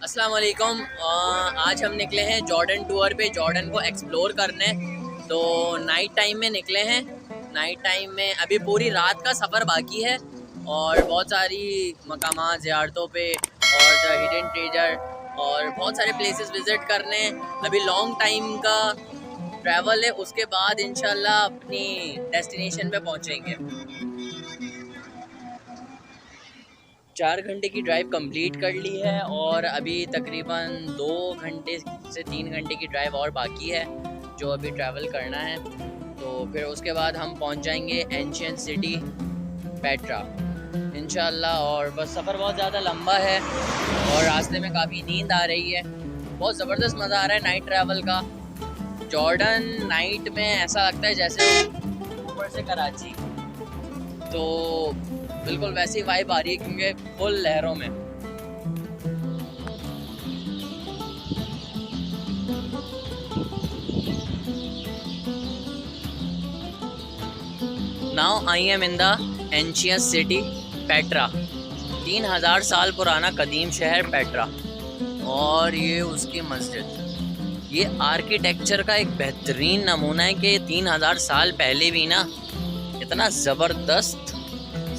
अस्सलाम वालेकुम। आज हम निकले हैं जॉर्डन टूर पे, जॉर्डन को एक्सप्लोर करने। तो नाइट टाइम में निकले हैं। नाइट टाइम में अभी पूरी रात का सफ़र बाकी है और बहुत सारी मकामात ज़ियारतों पे और द हिडन ट्रेजर और बहुत सारे प्लेसेस विज़िट करने। अभी लॉन्ग टाइम का ट्रैवल है, उसके बाद इंशाल्लाह अपनी डेस्टिनेशन पे पहुंचेंगे। 4 घंटे की ड्राइव कंप्लीट कर ली है और अभी तकरीबन 2 घंटे से 3 घंटे की ड्राइव और बाकी है जो अभी ट्रैवल करना है। तो फिर उसके बाद हम पहुंच जाएंगे एंशियंट सिटी पेट्रा इंशाल्लाह। और बस सफ़र बहुत ज़्यादा लंबा है और रास्ते में काफ़ी नींद आ रही है। बहुत ज़बरदस्त मज़ा आ रहा है नाइट ट्रैवल का। जॉर्डन नाइट में ऐसा लगता है जैसे ऊपर से कराची, तो बिल्कुल वैसी वाइब आ रही है क्योंकि फुल लहरों में। Now I am in the ancient city Petra. 3000 साल पुराना कदीम शहर पेट्रा और ये उसकी मस्जिद। ये आर्किटेक्चर का एक बेहतरीन नमूना है कि 3000 साल पहले भी ना इतना ज़बरदस्त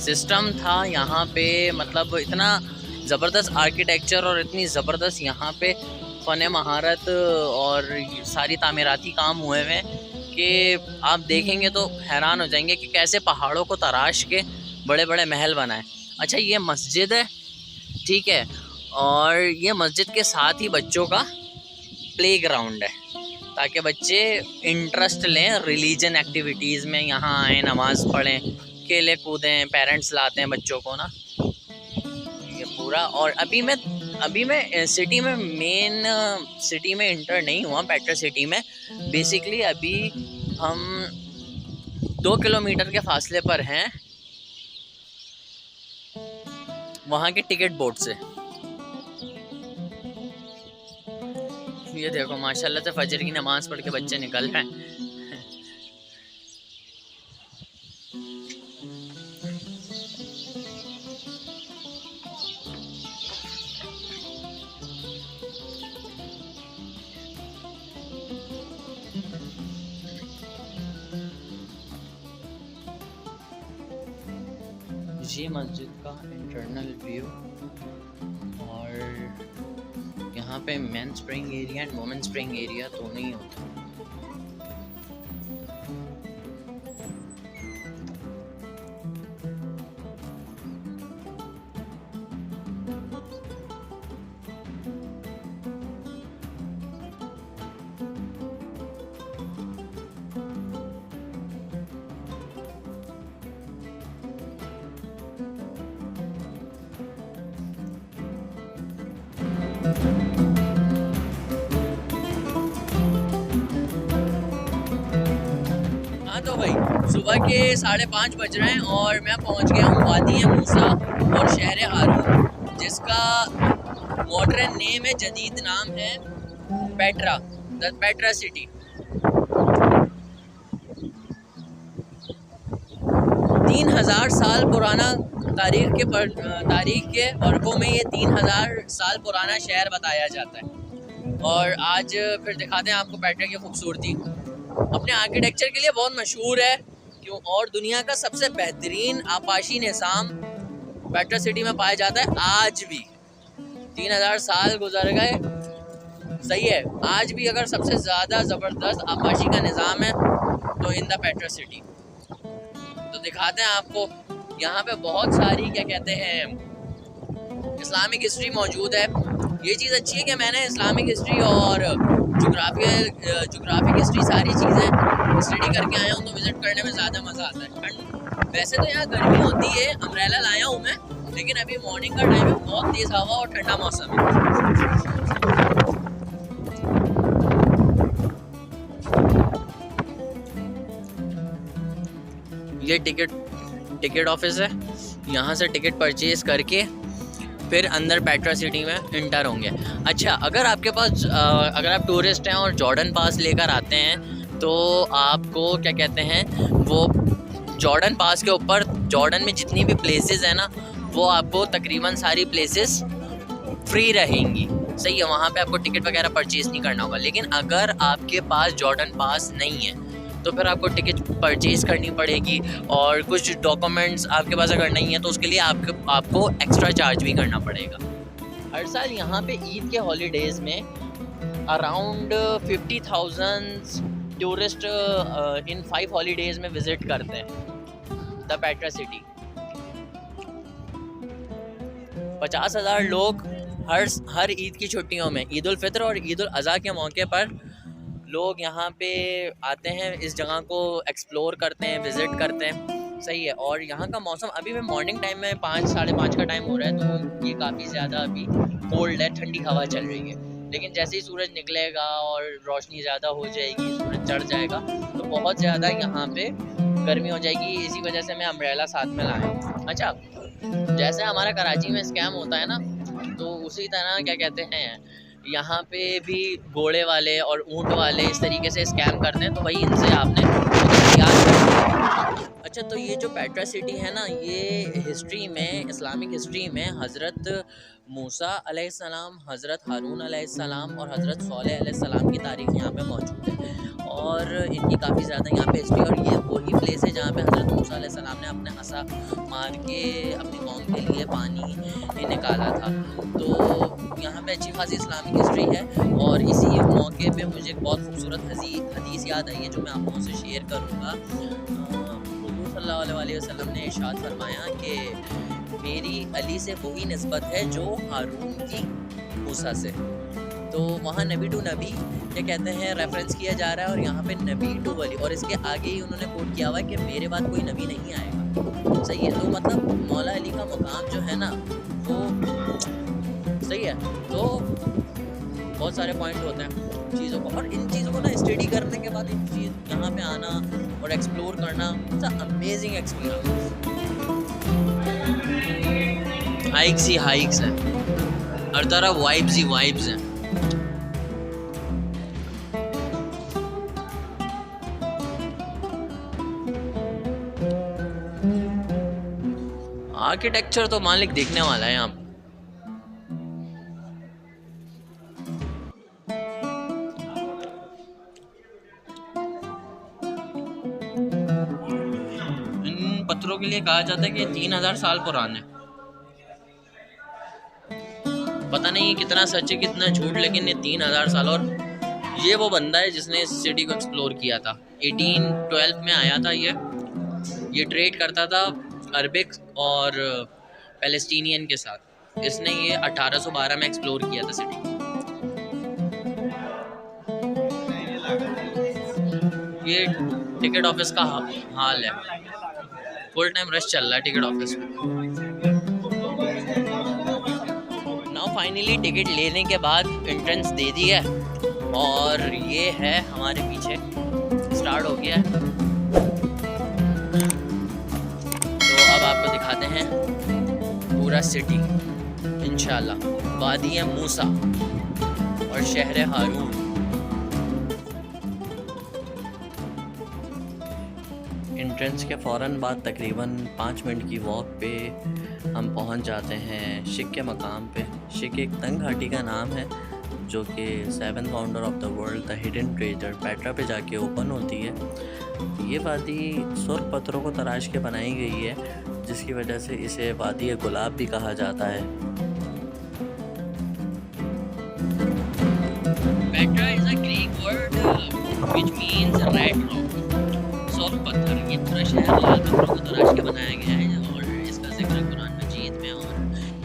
सिस्टम था यहाँ पे। मतलब इतना ज़बरदस्त आर्किटेक्चर और इतनी ज़बरदस्त यहाँ पे फ़न महारत और सारी तामीराती काम हुए हुए कि आप देखेंगे तो हैरान हो जाएंगे कि कैसे पहाड़ों को तराश के बड़े बड़े महल बनाए। अच्छा, ये मस्जिद है, ठीक है, और ये मस्जिद के साथ ही बच्चों का प्ले ग्राउंड है ताकि बच्चे इंटरेस्ट लें रिलीजन एक्टिविटीज़ में, यहाँ आएँ, नमाज़ पढ़ें, खेले कूदें, पेरेंट्स लाते हैं बच्चों को ना, ये पूरा। और अभी मैं सिटी में, मेन सिटी में इंटर नहीं हुआ, पेट्रा सिटी में। बेसिकली अभी हम 2 किलोमीटर के फासले पर हैं वहाँ के टिकट बोर्ड से। ये देखो माशाल्लाह से फजर की नमाज पढ़ के बच्चे निकल रहे हैं। ये मस्जिद का इंटरनल व्यू और यहाँ पे men's praying area and women's praying area दोनों ही होता है। हाँ तो भाई, सुबह के 5:30 बज रहे हैं और मैं पहुंच गया हूँ वादी मूसा और शहर हारून, जिसका मॉडर्न नेम है, जदीद नाम है पेट्रा, द पेट्रा सिटी। 3000 साल पुराना तारीख के वर्गों में ये 3000 साल पुराना शहर बताया जाता है। और आज फिर दिखाते हैं आपको पेट्रा की खूबसूरती। अपने आर्किटेक्चर के लिए बहुत मशहूर है क्यों, और दुनिया का सबसे बेहतरीन आपाशी निज़ाम पेट्रा सिटी में पाया जाता है। आज भी 3000 साल गुजर गए, सही है, आज भी अगर सबसे ज़्यादा ज़बरदस्त आपाशी का निज़ाम है तो इन द पेट्रा सिटी। तो दिखाते हैं आपको। यहाँ पे बहुत सारी क्या कहते हैं इस्लामिक हिस्ट्री मौजूद है। ये चीज़ अच्छी है कि मैंने इस्लामिक हिस्ट्री और जोग्राफिक हिस्ट्री सारी चीज़ें स्टडी करके आया हूँ, तो विज़िट करने में ज़्यादा मज़ा आता है। ठंड वैसे तो यहाँ गर्मी होती है, अम्ब्रेला लाया हूँ मैं, लेकिन अभी मॉर्निंग का टाइम है, बहुत तेज़ हवा और ठंडा मौसम है। ये टिकट ऑफिस है, यहाँ से टिकट परचेज़ करके फिर अंदर पेट्रा सिटी में इंटर होंगे। अच्छा, अगर आपके पास अगर आप टूरिस्ट हैं और जॉर्डन पास लेकर आते हैं तो आपको क्या कहते हैं, वो जॉर्डन पास के ऊपर जॉर्डन में जितनी भी प्लेसेस हैं ना, वो आपको तकरीबन सारी प्लेसेस फ्री रहेंगी। सही है, वहाँ पे आपको टिकट वगैरह परचेज़ नहीं करना होगा। लेकिन अगर आपके पास जॉर्डन पास नहीं है तो फिर आपको टिकट परचेज़ करनी पड़ेगी, और कुछ डॉक्यूमेंट्स आपके पास अगर नहीं है तो उसके लिए आपको एक्स्ट्रा चार्ज भी करना पड़ेगा। हर साल यहाँ पे ईद के हॉलीडेज़ में अराउंड 50,000 टूरिस्ट इन 5 हॉलीडेज़ में विज़िट करते हैं द पेट्रा सिटी। 50,000 लोग हर ईद की छुट्टियों में, ईद उल फित्र और ईद उल अज़हा के मौके पर लोग यहाँ पे आते हैं, इस जगह को एक्सप्लोर करते हैं, विज़िट करते हैं। सही है। और यहाँ का मौसम अभी भी मॉर्निंग टाइम में 5 साढ़े 5 का टाइम हो रहा है, तो ये काफ़ी ज़्यादा अभी कोल्ड है, ठंडी हवा चल रही है। लेकिन जैसे ही सूरज निकलेगा और रोशनी ज़्यादा हो जाएगी, सूरज चढ़ जाएगा, तो बहुत ज़्यादा यहाँ पे गर्मी हो जाएगी। इसी वजह से मैं अम्ब्रेला साथ में लाया। अच्छा, जैसे हमारा कराची में स्कैम होता है ना, तो उसी तरह क्या कहते हैं, यहाँ पे भी घोड़े वाले और ऊँट वाले इस तरीके से स्कैम करते हैं, तो वही इनसे आपने याद रखना। अच्छा, तो ये जो पेट्रा सिटी है ना, ये हिस्ट्री में, इस्लामिक हिस्ट्री में हज़रत मूसा अलैहिस्सलाम, हज़रत हारून अलैहिस्सलाम और हज़रत सौलेह अलैहिस्सलाम की तारीख़ यहाँ पे मौजूद है, और इनकी काफ़ी ज़्यादा यहाँ पे हिस्ट्री। और ये वही प्लेस है जहाँ पे हज़रत मूसा अलैहिस्सलाम ने अपने असा मार के अपनी कौम के लिए पानी निकाला था। तो यहाँ पे अच्छी खासी इस्लामिक हिस्ट्री है। और इसी मौके पे मुझे एक बहुत खूबसूरत हदीस याद आई है, जो मैं आप लोगों से शेयर करूँगा। हुज़ूर सल्लल्लाहु अलैहि वसल्लम ने इरशाद फरमाया कि मेरी अली से वही निस्बत है जो हारून की मूसा से। तो वहाँ नबी टू नबी क्या कहते हैं रेफरेंस किया जा रहा है, और यहाँ पे नबी टू वली, और इसके आगे ही उन्होंने कोट किया हुआ है कि मेरे बाद कोई नबी नहीं आएगा। सही है। तो मतलब मौला अली का मुकाम जो है ना, वो सही है। तो बहुत सारे पॉइंट होते हैं चीज़ों को, और इन चीज़ों को ना स्टडी करने के बाद इन चीज़ यहाँ पे आना और एक्सप्लोर करना, it's amazing experience. Hikes he hikes हैं, हर तरफ वाइब्स ही वाइब्स हैं। आर्किटेक्चर तो मालिक देखने वाला है यहाँ। इन पत्थरों के लिए कहा जाता है कि 3000 साल पुराने। पता नहीं कितना सच है कितना झूठ, लेकिन ये 3000 साल। और ये वो बंदा है जिसने इस सिटी को एक्सप्लोर किया था। 1812 में आया था ये ट्रेड करता था अरबिक और पैलेस्टीनियन के साथ। इसने ये 1812 में एक्सप्लोर किया था सिटी। ये टिकट ऑफिस का हाल है, फुल टाइम रश चल रहा है टिकट ऑफिस में। नाउ फाइनली टिकट लेने के बाद एंट्रेंस दे दी है, और ये है हमारे पीछे स्टार्ट हो गया है। तो अब आपको दिखाते हैं पूरा सिटी इंशाल्लाह। वादी मूसा और शहर हारून। एंट्रेंस के फ़ौरन बाद तकरीबन 5 मिनट की वॉक पे हम पहुंच जाते हैं शिक के मकाम पे। शिक एक तंग घाटी का नाम है, जो कि 7th wonder of the world the hidden treasure Petra पे जाके ओपन होती है। ये वादी सुर्ख पत्थरों को तराश के बनाई गई है, जिसकी वजह से इसे वादी गुलाब भी कहा जाता है। Petra is a Greek word which means red rock, सुर्ख पत्थर। ये पूरा शहर लाल पत्थरों को तराश के बनाया गया है, और इसका जिक्र कुरान मजीद में और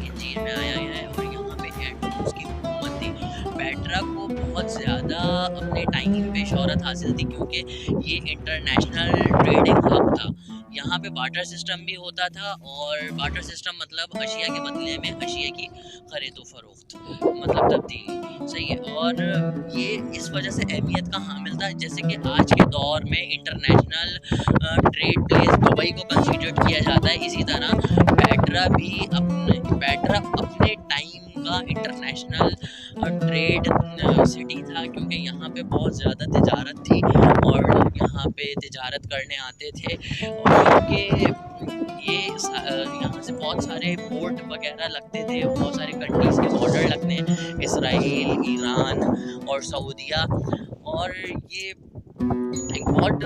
इंजील में आया गया है। और यहाँ पे एटमॉस की हुकूमत थी। पेट्रा को बहुत ज़्यादा अपने टाइम पे शोहरत हासिल थी, क्योंकि ये इंटरनेशनल ट्रेडिंग हब था। यहाँ पे बार्टर सिस्टम भी होता था, और बार्टर सिस्टम मतलब अशिया के बदले में अशिया की खरीद व फरोख्त, मतलब तब्दीली। सही है। और ये इस वजह से अहमियत का हामिल था, जैसे कि आज के दौर में इंटरनेशनल ट्रेड प्लेस दुबई को कंसिडर किया जाता है, इसी तरह पेट्रा अपने टाइम का इंटरनेशनल ट्रेड सिटी था, क्योंकि यहाँ पे बहुत ज़्यादा तिजारत थी और लोग यहाँ पे तिजारत करने आते थे। और क्योंकि यहाँ से बहुत सारे पोर्ट वगैरह लगते थे, बहुत सारे कंट्रीज़ के बॉर्डर लगते हैं, इसराइल, ईरान और सऊदीया। और ये एक बहुत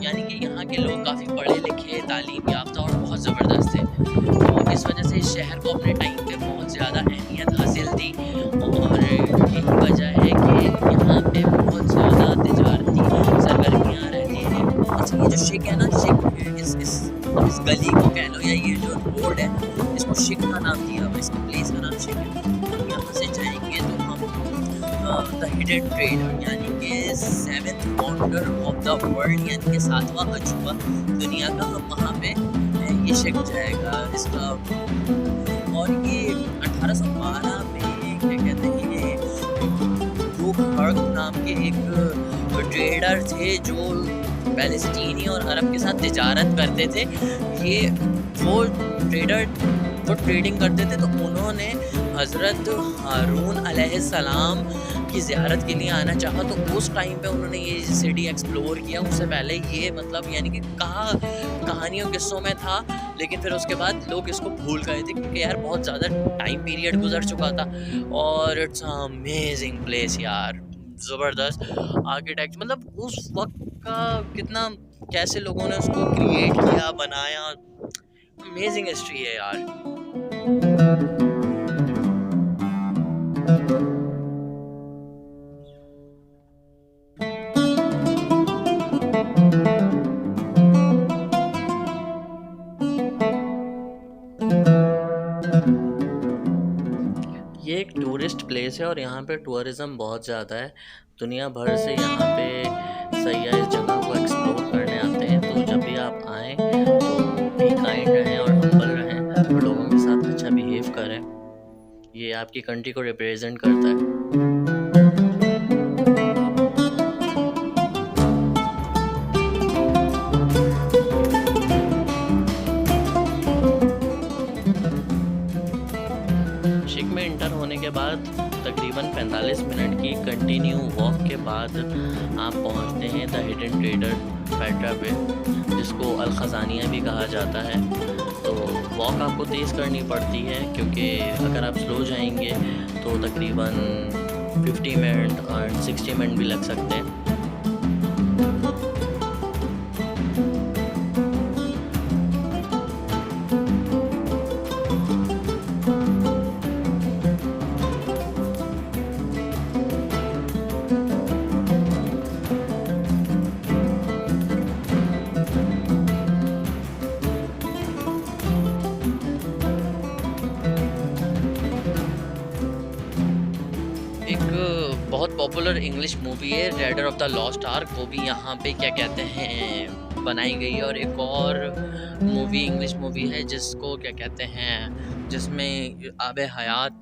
यानी कि यहाँ के लोग काफ़ी पढ़े लिखे, तालीम याफ्ता और बहुत ज़बरदस्त थे। तो इस वजह से इस शहर को अपने टाइम पे बहुत ज़्यादा अहमियत हासिल थी और यही वजह है कि यहाँ पे बहुत ज़्यादा तिजारती सरगर्मियाँ रहती हैं। अच्छा, ये जो शिक है ना, शिक इस गली को कह लो या ये जो रोड है, इसको शिक का नाम दिया हुआ, इसकी प्लेस का नाम शिक है। हम यहाँ से जाएंगे तो हम द हिडन ट्रेडर यानी कि 7th wonder of the world यानी कि 7वां अजूबा दुनिया का, हम वहाँ पे ये शिक जाएगा इसका। और ये 1812 में क्या कहते हैं, ये ब्रूक हर्क नाम के एक ट्रेडर थे जो पैलेस्टीनी और अरब के साथ तिजारत करते थे। ये वो ट्रेडर वो ट्रेडिंग करते थे, तो उन्होंने हज़रत हारून अलैहिस्सलाम की ज़ियारत के लिए आना चाहा। तो उस टाइम पे उन्होंने ये सिटी एक्सप्लोर किया। उससे पहले ये मतलब यानी कि कहानियों किस्सों में था, लेकिन फिर उसके बाद लोग इसको भूल गए थे क्योंकि यार बहुत ज़्यादा टाइम पीरियड गुजर चुका था। और इट्स अमेजिंग प्लेस यार, ज़बरदस्त आर्किटेक्ट, मतलब उस वक्त का कितना, कैसे लोगों ने उसको क्रिएट किया, बनाया, अमेजिंग हिस्ट्री है यार। ये एक टूरिस्ट प्लेस है और यहाँ पे टूरिज़्म बहुत ज़्यादा है। दुनिया भर से यहाँ पे सैयाह इस जगह को एक्सप्लोर करने आते हैं। तो जब भी आप आएँ तो बी काइंड रहें और हम्बल रहें और लोगों के साथ अच्छा बिहेव करें। ये आपकी कंट्री को रिप्रेजेंट करता है। शिक में इंटर होने के बाद तकरीबन 45 मिनट की कंटिन्यू वॉक के बाद आप पहुंचते हैं द हिडन ट्रेडर पेट्रा पे, जिसको अल खजानिया भी कहा जाता है। तो वॉक आपको तेज़ करनी पड़ती है क्योंकि अगर आप स्लो जाएंगे तो तकरीबन 50 मिनट और 60 मिनट भी लग सकते हैं। बहुत पॉपुलर इंग्लिश मूवी है raider of the lost arc, वो भी यहाँ पे क्या कहते हैं बनाई गई है। और एक और मूवी इंग्लिश मूवी है जिसको क्या कहते हैं, जिसमें आब हयात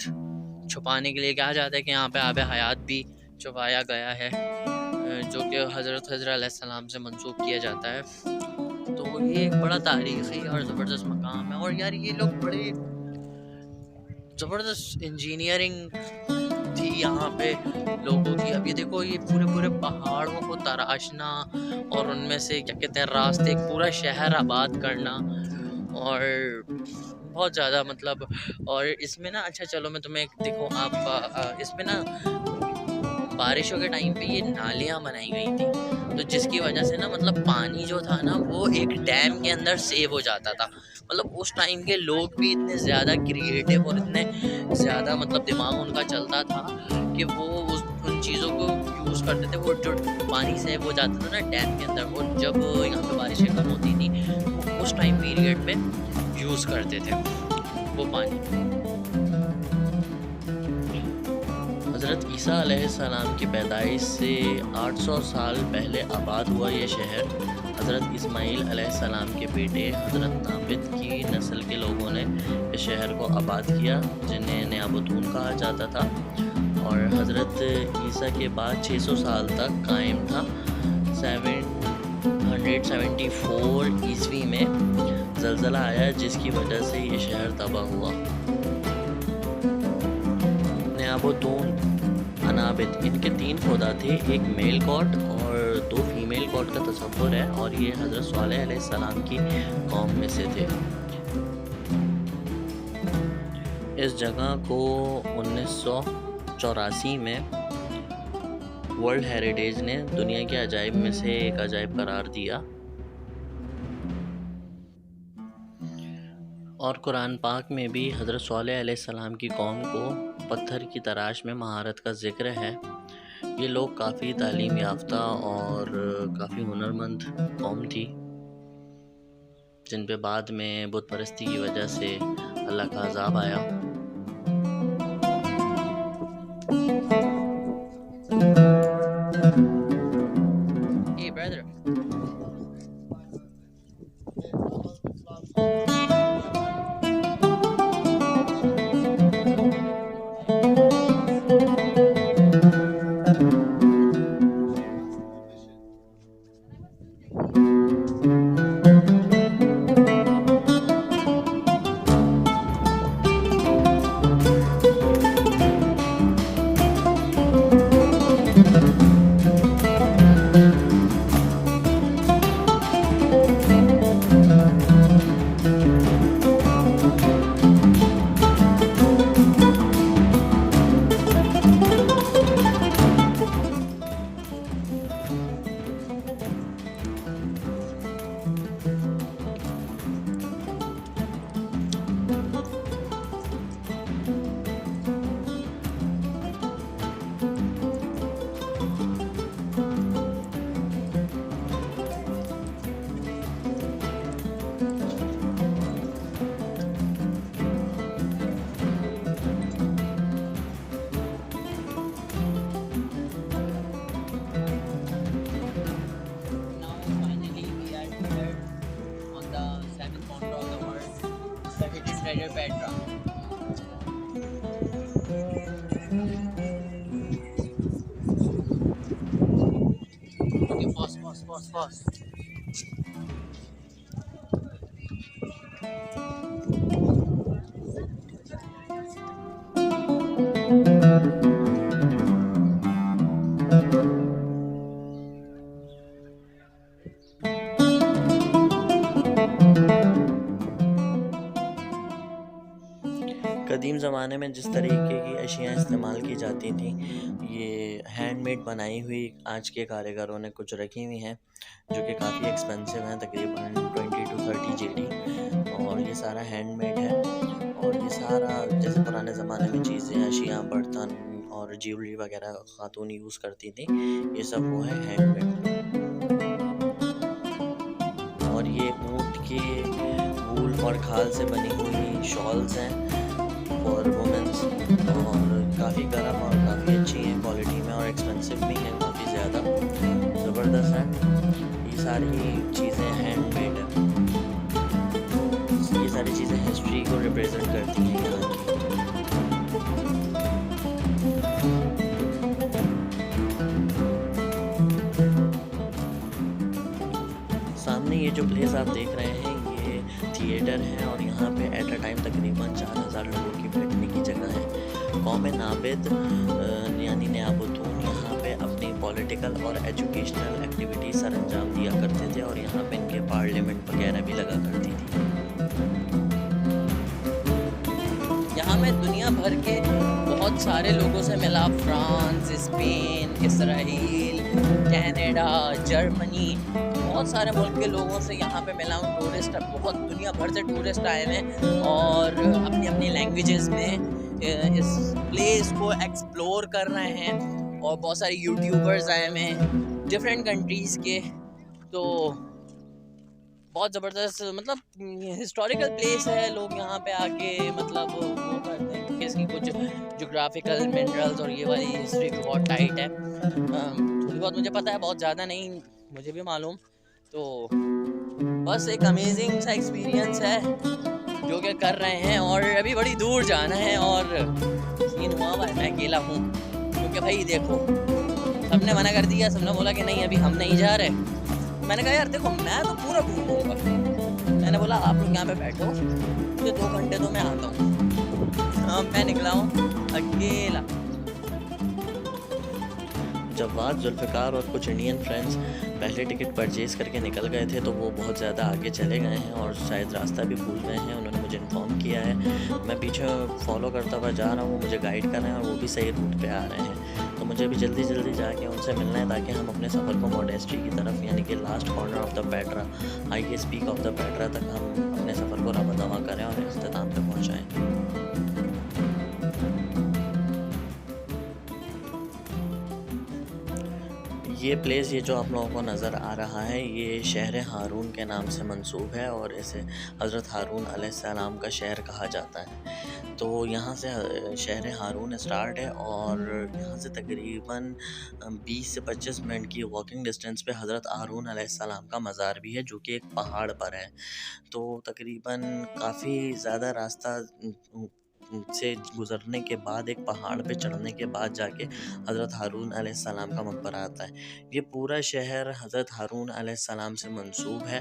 छुपाने के लिए कहा जाता है कि यहाँ पे आब हयात भी छुपाया गया है, जो कि हज़रत खज़र अलैहिस्सलाम से मंसूब किया जाता है। तो ये एक बड़ा तारीख़ी और ज़बरदस्त मकाम है। और यार ये लोग बड़े ज़बरदस्त इंजीनियरिंग थी यहाँ पे लोगों की। अब ये देखो, ये पूरे पहाड़ों को तराशना और उनमें से क्या कहते हैं रास्ते, एक पूरा शहर आबाद करना, और बहुत ज़्यादा मतलब। और इसमें ना, अच्छा चलो मैं तुम्हें देखो, आप इसमें ना बारिशों के टाइम पे ये नालियाँ बनाई गई थी, तो जिसकी वजह से ना मतलब पानी जो था ना वो एक डैम के अंदर सेव हो जाता था। मतलब उस टाइम के लोग भी इतने ज़्यादा क्रिएटिव और इतने ज़्यादा मतलब दिमाग उनका चलता था कि वो उन चीज़ों को यूज़ करते थे। वो जो पानी सेव हो जाता था ना डैम के अंदर, वो जब यहाँ पे बारिशें कम होती थी वो उस टाइम पीरियड में यूज़ करते थे वो पानी। हज़रत ईसा अलैहिस्सलाम की पैदाइश से 800 साल पहले आबाद हुआ ये शहर हज़रत इस्माईल अलैहिस्सलाम के बेटे हज़रत नाबित की नस्ल के लोगों ने इस शहर को आबाद किया, जिन्हें नयाबतून कहा जाता था। और हज़रत ईसा के बाद 600 साल तक कायम था। 774 ईस्वी में ज़लज़ला आया, जिसकी वजह से ये शहर तबाह हुआ। नयाबतून नाबित, इनके 3 खुदा थे, एक मेल गॉड और 2 फीमेल गॉड का तस्वुर है, और ये हज़रत सालेह अलैहिस्सलाम की कौम में से थे। इस जगह को 1984 में वर्ल्ड हेरिटेज ने दुनिया के अजायब में से एक अजायब करार दिया। और कुरान पाक में भी हज़रत सालेह अलैहिस्सलाम की कौम को पत्थर की तराश में महारत का ज़िक्र है। ये लोग काफ़ी तालीम याफ्ता और काफ़ी हुनरमंद कौम थी, जिन पे बाद में बुत परस्ती की वजह से अल्लाह का अज़ाब आया। Hey brother. Treasure Petra. Okay, pause. कदीम ज़माने में जिस तरीके की अशियाँ इस्तेमाल की जाती थी, ये हैंडमेड बनाई हुई आज के कारीगरों ने कुछ रखी हुई हैं, जो कि काफ़ी एक्सपेंसिव हैं, तकरीबन 20 to 30 JD, और ये सारा हैंडमेड है। और ये सारा जैसे पुराने ज़माने में चीज़ें, अशियाँ, बर्तन और ज्वेलरी वगैरह खातून यूज़ करती थी, ये सब वो है हैंडमेड। और ये ऊँट के वूल और खाल से बनी हुई शॉल्स हैं फॉर वुमेंस, और काफ़ी गर्म और काफ़ी अच्छी है क्वालिटी में, और एक्सपेंसिव भी है काफ़ी ज़्यादा, ज़बरदस्त है। ये सारी चीज़ें हैंडमेड है, ये सारी चीज़ें हिस्ट्री को रिप्रेजेंट करती हैं यहाँ की। सामने ये जो प्लेस आप देख रहे हैं, ये थिएटर है, और यहाँ पे एट अ टाइम तकरीबन 4000 लोगों की बैठने की जगह है। कौम नाबित यानी नयाबतून यहाँ पे अपनी पॉलिटिकल और एजुकेशनल एक्टिविटी सर अंजाम दिया करते थे, और यहाँ पे इनके पार्लियामेंट वगैरह भी लगा करती थी। यहाँ मैं दुनिया भर के बहुत सारे लोगों से मिला, France, Spain, Israel, Canada, Germany, बहुत सारे मुल्क के लोगों से यहाँ पे मिला हूँ। टूरिस्ट बहुत दुनिया भर से टूरिस्ट आए हैं और अपनी अपनी लैंग्वेजेस में इस प्लेस को एक्सप्लोर कर रहे हैं, और बहुत सारे यूट्यूबर्स आए हुए हैं डिफरेंट कंट्रीज़ के। तो बहुत ज़बरदस्त, मतलब हिस्टोरिकल प्लेस है। लोग यहाँ पे आके मतलब वो करते हैं कि इसकी कुछ जोग्राफिकल मिनरल्स और ये वाली हिस्ट्री भी बहुत टाइट है। थोड़ी बहुत मुझे पता है, बहुत ज़्यादा नहीं, मुझे भी मालूम। तो बस एक अमेजिंग सा एक्सपीरियंस है जो कि कर रहे हैं, और अभी बड़ी दूर जाना है, और सीन हुआ हुआ है, मैं अकेला हूँ, क्योंकि भाई देखो सबने मना कर दिया, सबने बोला कि नहीं अभी हम नहीं जा रहे। मैंने कहा यार देखो मैं तो पूरा घूमूंगा। मैंने बोला आप लोग यहाँ पे बैठो, मुझे 2 घंटे तो मैं आता हूँ। मैं निकला हूँ अकेला। जवाद, जुल्फ़िकार और कुछ इंडियन फ्रेंड्स पहले टिकट परचेज़ करके निकल गए थे, तो वो बहुत ज़्यादा आगे चले गए हैं और शायद रास्ता भी भूल गए हैं। उन्होंने मुझे इन्फॉर्म किया है, मैं पीछे फॉलो करता हुआ जा रहा हूँ, वो मुझे गाइड कर रहे हैं और वो भी सही रूट पे आ रहे हैं। तो मुझे भी जल्दी जल्दी जाके उनसे मिलना है ताकि हम अपने सफ़र को मोनेस्ट्री की तरफ, यानी कि last corner of the Petra, highest peak of the Petra तक हम अपने सफ़र को रवा दवा करें और इख्तिताम पे पहुँचाएँ। ये प्लेस, ये जो आप लोगों को नज़र आ रहा है, ये शहर हारून के नाम से मंसूब है और इसे हज़रत हारून अलैहिस्सलाम का शहर कहा जाता है। तो यहाँ से शहर हारून स्टार्ट है और यहाँ से तकरीबन 20 से 25 मिनट की वॉकिंग डिस्टेंस पे हज़रत हारून अलैहिस्सलाम का मज़ार भी है, जो कि एक पहाड़ पर है। तो तकरीबन काफ़ी ज़्यादा रास्ता से गुज़रने के बाद, एक पहाड़ पे चढ़ने के बाद जाके हज़रत हारून अलैहिस्सलाम का मकबरा आता है। ये पूरा शहर हज़रत हारून अलैहिस्सलाम से मंसूब है।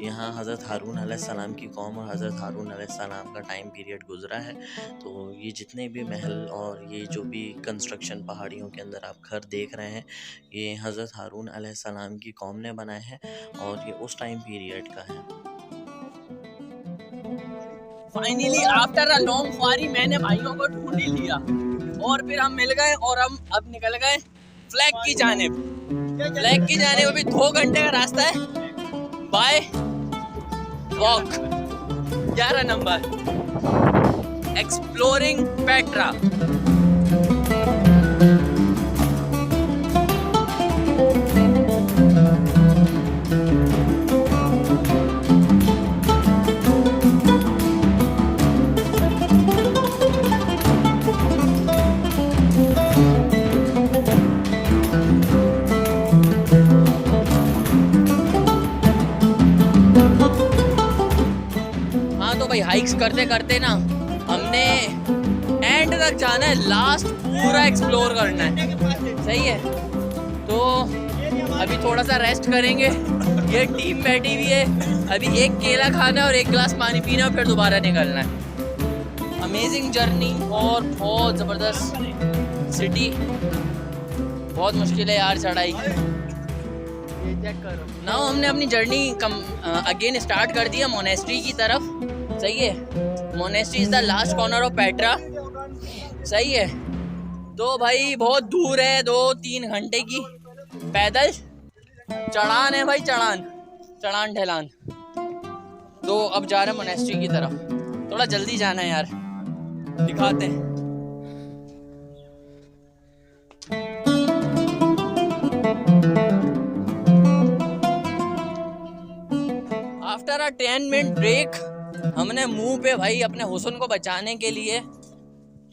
यहाँ हज़रत हारून अलैहिस्सलाम की कौम और हज़रत हारून अलैहिस्सलाम का टाइम पीरियड गुज़रा है। तो ये जितने भी महल और ये जो भी कंस्ट्रक्शन पहाड़ियों के अंदर आप घर देख रहे हैं, ये हज़रत हारून अलैहिस्सलाम की कौम ने बनाए हैं और ये उस टाइम पीरियड का है। फाइनली आफ्टर अ लॉन्ग ख्वारी मैंने भाइयों को ढूंढ ही लिया और फिर हम मिल गए और हम अब निकल गए फ्लैग की जानिब। फ्लैग की जानिब अभी 2 घंटे का रास्ता है bye walk. 11 number exploring Petra. भाई हाइक्स करते करते ना हमने एंड तक जाना है, लास्ट पूरा एक्सप्लोर करना है, सही है। तो अभी थोड़ा सा रेस्ट करेंगे, ये टीम बैठी हुई है, अभी एक केला खाना और 1 गिलास पानी पीना और फिर दोबारा निकलना है। अमेजिंग जर्नी और बहुत ज़बरदस्त सिटी, बहुत मुश्किल है यार चढ़ाई। नाउ हमने अपनी जर्नी अगेन स्टार्ट कर दिया मोनेस्ट्री की तरफ, सही है। Monastery is the last corner of Petra, सही है। तो भाई बहुत दूर है, 2-3 घंटे की पैदल चढ़ान है भाई, चढ़ान ढलान। तो अब जा रहे हैं मोनेस्ट्री की तरफ, थोड़ा जल्दी जाना है यार, दिखाते हैं। आफ्टर अ 10 मिनट ब्रेक हमने मुंह पे भाई अपने हुस्न को बचाने के लिए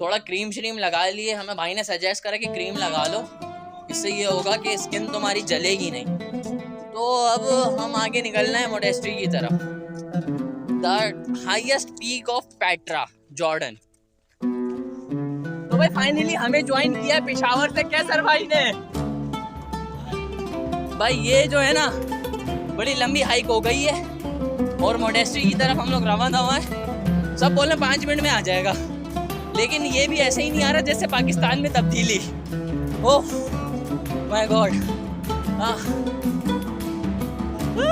थोड़ा क्रीम श्रीम लगा लिए। हमें भाई ने सजेस्ट करा कि क्रीम लगा लो, इससे ये होगा कि स्किन तुम्हारी जलेगी नहीं। तो अब हम आगे निकलना है मोनेस्ट्री की तरफ, the highest peak of Petra, Jordan. तो भाई फाइनली हमें ज्वाइन किया पेशावर से कैसर भाई ने। भाई ये जो है ना बड़ी लंबी हाइक हो गई है और मोनेस्ट्री की तरफ हम लोग रवाना हुआ है। सब बोल रहे 5 मिनट में आ जाएगा, लेकिन ये भी ऐसे ही नहीं आ रहा जैसे पाकिस्तान में तब्दीली। Oh my God.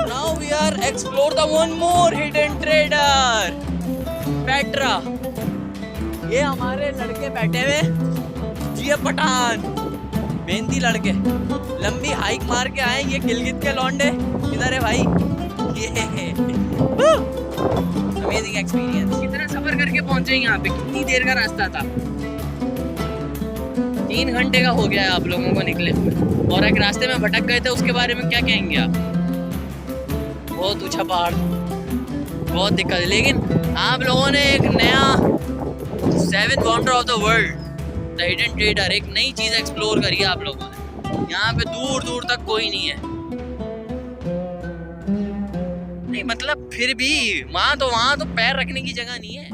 Now we are explore the one more hidden trader, Petra. ये हमारे लड़के बैठे हुए जी पठान, मेहनती लड़के, लंबी हाइक मार के आए। ये गिलगित के लौंडे किधर है भाई? Amazing experience. कितना सफर करके पहुंचे यहाँ पे, कितनी देर का रास्ता था? 3 घंटे का हो गया है आप लोगों को निकले हुए, और एक रास्ते में भटक गए थे, उसके बारे में क्या कहेंगे आप? बहुत ऊंचा पहाड़, बहुत दिक्कत है। लेकिन आप लोगों ने एक नया 7th wonder of the world, the hidden trader, एक नई चीज़ एक्सप्लोर करी है आप लोगों ने। यहाँ पे दूर दूर तक कोई नहीं है, नहीं मतलब फिर भी वहाँ तो पैर रखने की जगह नहीं है।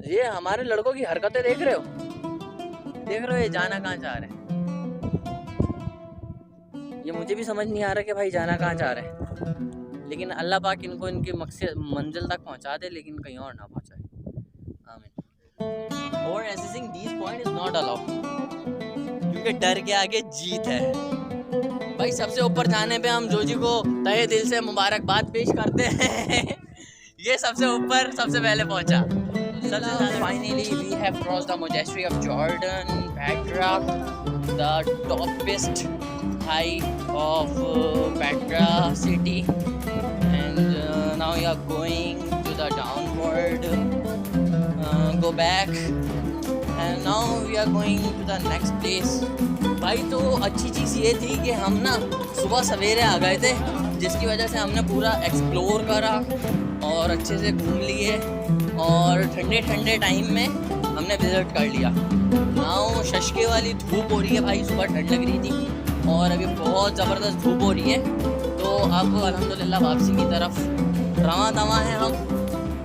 ये हमारे लड़कों की हरकतें देख रहे हो, ये जाना कहाँ चाह रहे हैं। ये ये मुझे भी समझ नहीं आ रहा कि भाई जाना कहाँ चाह रहे हैं, लेकिन अल्लाह पाक इनको इनके मकसद मंजिल तक पहुँचा दे, लेकिन कहीं और ना पहुँचाए। आमीन। और assessing these point is not allowed, क्योंकि डर के आगे जीत है। भाई सबसे ऊपर जाने पे हम जोजी को तहे दिल से मुबारकबाद पेश करते हैं। ये सबसे ऊपर सबसे पहले पहुंचा। Finally we have crossed the monastery of Jordan, Petra, the topest height of Petra city, and now we are going to the downward, go back, and now we are going to the next place. भाई तो अच्छी चीज़ ये थी कि हम ना सुबह सवेरे आ गए थे, जिसकी वजह से हमने पूरा एक्सप्लोर करा और अच्छे से घूम लिए, और ठंडे ठंडे टाइम में हमने विज़िट कर लिया। नाउ शशके वाली धूप हो रही है भाई, सुबह ठंड लग रही थी और अभी बहुत ज़बरदस्त धूप हो रही है। तो अब अल्हम्दुलिल्लाह वापसी की तरफ रवां दवा हैं हम।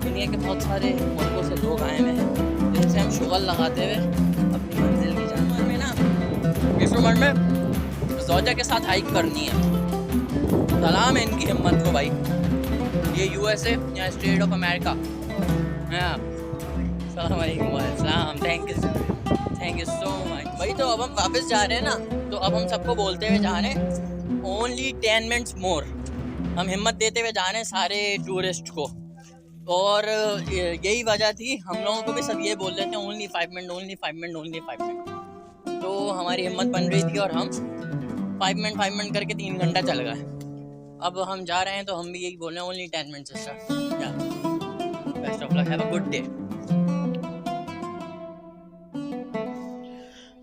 दुनिया के बहुत सारे मुल्कों से लोग आए हुए हैं, जिनसे हम शुगल लगाते हुए अपनी मंजिल की जानवर में ना इस उम्र में ज़ौजा के साथ हाइक करनी है। सलाम है इनकी हिम्मत को भाई। ये USA या स्टेट ऑफ अमेरिका। सलाम, थैंक यू सो मच भाई। तो अब हम वापस जा रहे हैं ना, तो अब हम सबको बोलते हुए जा रहे हैं ओनली 10 मिनट्स मोर। हम हिम्मत देते हुए जा रहे हैं सारे टूरिस्ट को, और यही वजह थी हम लोगों को भी सब ये बोल रहे थे only 5 minute, only 5 minute, only 5 minute. तो हमारी हिम्मत बन रही थी और हम 5 मिनट करके 3 घंटा चल गए। अब हम जा रहे हैं तो हम भी यही बोल रहे हैं only 10 minutes sir. Best of luck, have a good day.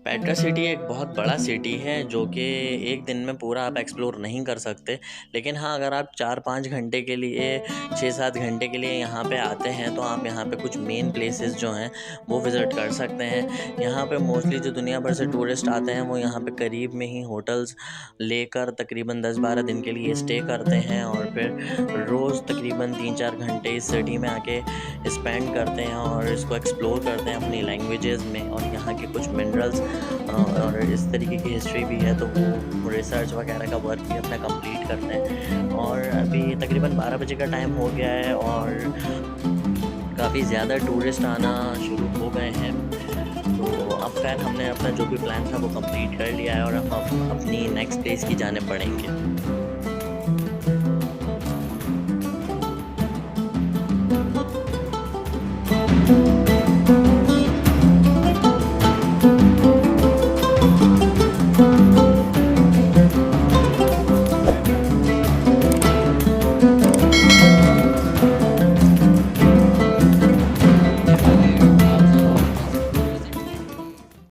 Petra city एक बहुत बड़ा सिटी है जो कि एक दिन में पूरा आप एक्सप्लोर नहीं कर सकते, लेकिन हाँ अगर आप 4-5 घंटे के लिए 6-7 घंटे के लिए यहाँ पे आते हैं तो आप यहाँ पे कुछ मेन प्लेसेस जो हैं वो विज़िट कर सकते हैं। यहाँ पे मोस्टली जो दुनिया भर से टूरिस्ट आते हैं वो यहाँ पे करीब में ही होटल्स लेकर तकरीबन 10-12 दिन के लिए स्टे करते हैं, और फिर रोज़ तकरीबन 3-4 घंटे इस सिटी में आके स्पेंड करते हैं और इसको एक्सप्लोर करते हैं अपनी लैंग्वेजेस में। और यहाँ के कुछ मिनरल्स और इस तरीके की हिस्ट्री भी है, तो वो रिसर्च वगैरह का वर्क भी अपना कंप्लीट करते हैं। और अभी तकरीबन 12 बजे का टाइम हो गया है और काफ़ी ज़्यादा टूरिस्ट आना शुरू हो गए हैं। तो अब खैर हमने अपना जो भी प्लान था वो कंप्लीट कर लिया है और हम अपनी नेक्स्ट प्लेस की जाने पड़ेंगे।